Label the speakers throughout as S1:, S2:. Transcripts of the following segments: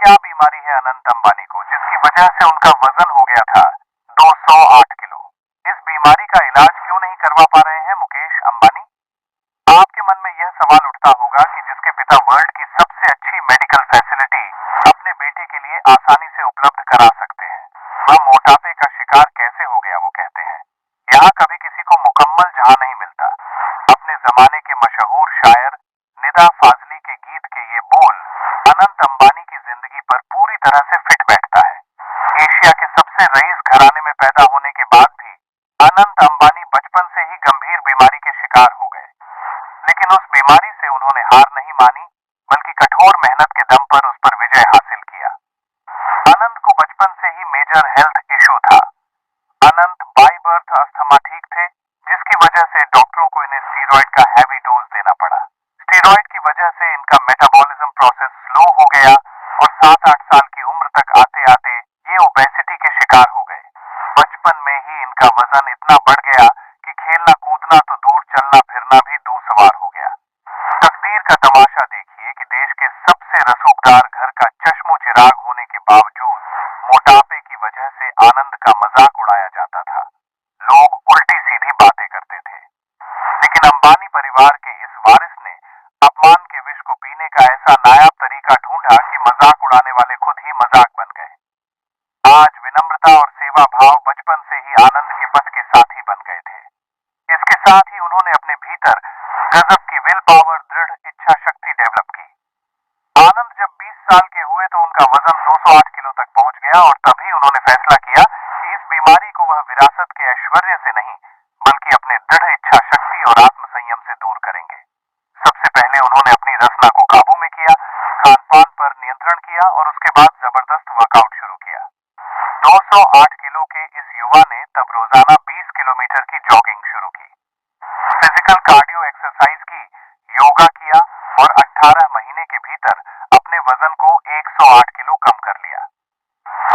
S1: क्या बीमारी है अनंत अंबानी को जिसकी वजह से उनका वजन हो गया था 208 किलो। इस बीमारी का इलाज क्यों नहीं करवा पा रहे हैं मुकेश अंबानी? आपके मन में यह सवाल उठता होगा कि जिसके पिता वर्ल्ड की सबसे अच्छी मेडिकल फैसिलिटी अपने बेटे के लिए आसानी से उपलब्ध करा सकते हैं, वह मोटापे का शिकार कैसे हो गया। वो कहते हैं, यहाँ कभी किसी को मुकम्मल जहां नहीं मिलता। अपने जमाने के मशहूर शायर निदा फाजली के गीत के ये बोल अनंत अंबानी की जिंदगी पर पूरी तरह से फिट बैठता है। एशिया के सबसे रईस घराने में पैदा होने के बाद भी अनंत अंबानी बचपन से ही गंभीर बीमारी के शिकार हो गए, लेकिन उस बीमारी से उन्होंने हार नहीं मानी, बल्कि कठोर मेहनत के दम पर उस पर विजय हासिल किया। अनंत को बचपन से ही मेजर हेल्थ इशू था। अनंत बाय बर्थ अस्थमा ठीक थे, जिसकी वजह से डॉक्टरों को इन्हें स्टीरॉयड का हैवी डोज देना पड़ा। स्टीरॉयड की वजह से इनका मेटाबॉलिज्म प्रोसेस स्लो हो गया और 7-8 साल की उम्र तक आते आते ये ओबेसिटी के शिकार हो गए। बचपन में ही इनका वजन इतना बढ़ गया कि खेलना कूदना तो दूर, चलना फिरना भी दूसवार हो गया। तकदीर का तमाशा देखिए कि देश के सबसे रसूखदार घर का चश्मो चिराग होने के बावजूद मोटापे की वजह से आनंद का मजाक उड़ाया जाता था। लोग उल्टी सीधी बातें करते थे, लेकिन अंबानी परिवार के इस वारिस ने अपमान के विष को पीने का ऐसा नायाब तरीका ढूंढा कि मजाक उड़ाने वाले खुद ही मजाक बन गए। आज विनम्रता और सेवा भाव बचपन से ही आनंद के पथ के साथी बन गए थे। इसके साथ ही उन्होंने अपने भीतर गजब की विल पावर, दृढ़ इच्छा शक्ति डेवलप की। आनंद जब 20 साल के हुए तो उनका वजन 208 किलो तक पहुंच गया और तभी उन्होंने फैसला किया कि इस बीमारी को वह विरासत के ऐश्वर्य से नहीं, बल्कि अपने दृढ़ इच्छा शक्ति और आत्म संयम से दूर करेंगे। सबसे पहले उन्होंने अपनी रचना को काबू में किया, खान पान पर नियंत्रण किया और उसके बाद जबरदस्त वर्कआउट शुरू किया। 208 किलो के इस युवा ने तब रोजाना 20 किलोमीटर की जॉगिंग शुरू की, फिजिकल कार्डियो एक्सरसाइज की, योगा किया और 18 महीने के भीतर अपने वजन को 108 किलो कम कर लिया।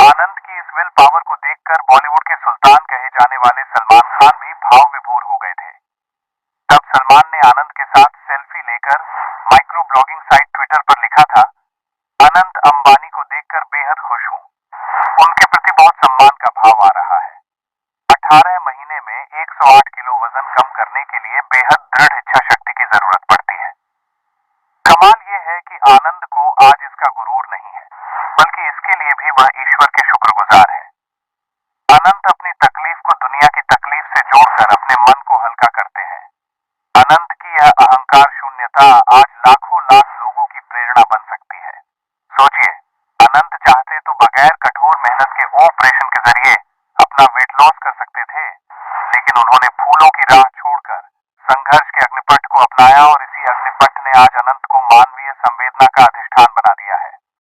S1: आनंद की इस विल पावर को देखकर बॉलीवुड के सुल्तान कहे जाने वाले सलमान खान भी भाव विभोर हो गए थे। तब सलमान ने आनंद के साथ सेल्फी लेकर माइक्रो ब्लॉगिंग साइट ट्विटर पर लिखा था, अनंत अंबानी को देखकर बेहद खुश हूं, उनके प्रति बहुत सम्मान का भाव आ रहा है। 18 महीने में 108 किलो वजन कम करने के लिए बेहद दृढ़ इच्छा शक्ति की जरूरत पड़ती है। कमाल यह है कि आनंद को आज इसका गुरूर नहीं है, बल्कि इसके लिए भी वह ईश्वर के शुक्रगुजार है। अनंत अपनी तकलीफ को दुनिया की तकलीफ से जोड़कर अपने मन को हल्का करते हैं। अनंत की यह अहंकार शून्यता आज लाखों लाख लोगों की प्रेरणा बन सकती है। सोचिए, अनंत चाहते तो बगैर कठोर मेहनत के ऑपरेशन के जरिए अपना वेट लॉस कर सकते थे, लेकिन उन्होंने फूलों की राह छोड़कर संघर्ष के अग्निपथ को अपनाया और इसी अग्निपथ ने आज अनंत को मानवीय संवेदना का अधिष्ठान